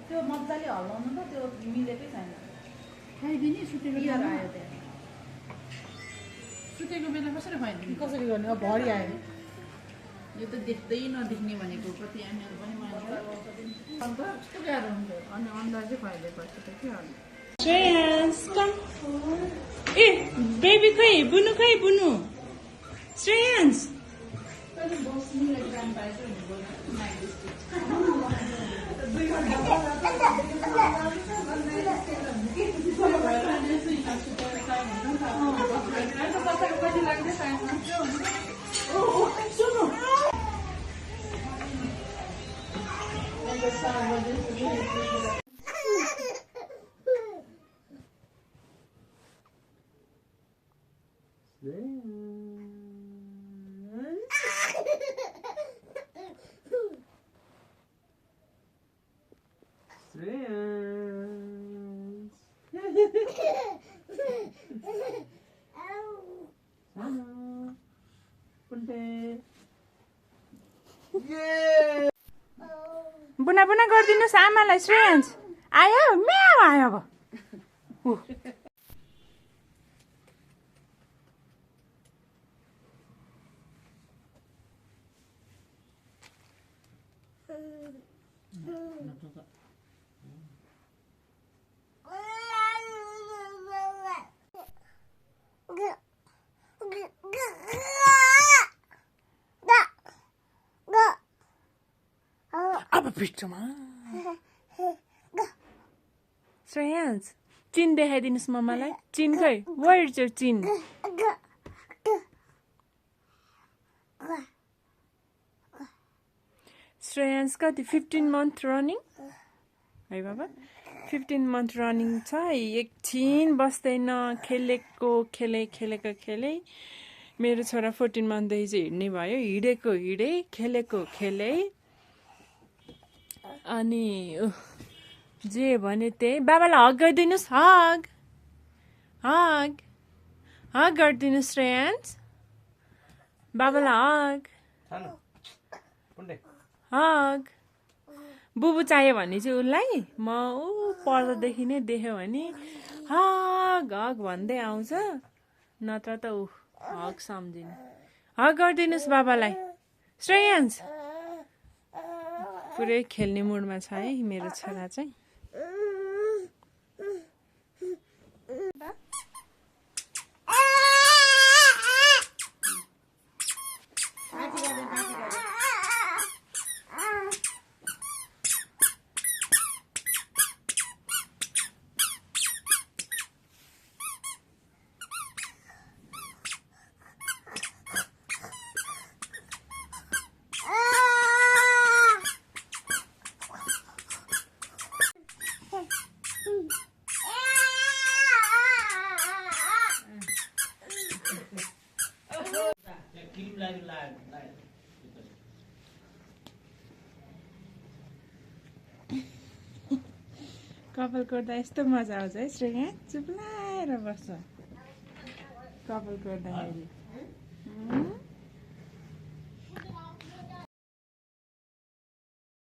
त्यो मजाले हल्लाउनु त त्यो मिलेकै छैन खाइदिने सुतेको बियर आयो त्यहाँ सुतेको बेला कसरी खाइदिने कसरी गर्ने अब भरि आयो यो त देख्दै नदेख्ने भनेको कति आमाहरू पनि मान्छ अन्त कस्तो गाह्रो हुन्छ अनि अन्डा चाहिँ खुवाइदिएपछि त के गर्नु Shreyans, come. Eh, baby kai, bunu kai, bunu. Shreyans. बुना बुना गरिदिनुहोस् आमालाई श्रेयांश आयो म्याउ आयो अब अब भित्रमा श्रेयांश चिन देखाइदिनुहोस् मम्मालाई चिन खै where is your chin Shreyansh कति 15 month रनिङ है बाबा 15 month रनिङ छ एकछिन बस्दैन खेलेको खेले मेरो छोरा 14 monthदेखि चाहिँ हिँड्ने भयो हिँडेको हिँडे खेलेको खेले अनि जे भने त्यही बाबालाई हग गरिदिनुहोस् हग गरिदिनुहोस् श्रेयांश बाबालाई हग बुबु चाहियो भने चाहिँ उसलाई म पर्दादेखि नै देख्यो भने हग भन्दै आउँछ नत्र त ऊ हग सम्झिनु हग गरिदिनुहोस् बाबालाई श्रेयांश पुरै खेल्ने मुडमा छ है मेरो छोरा चाहिँ कपाल कोर्दा यस्तो मजा आउँछ है श्रेया चुप्लाएर बस्छ कपाल कोर्दाखेरि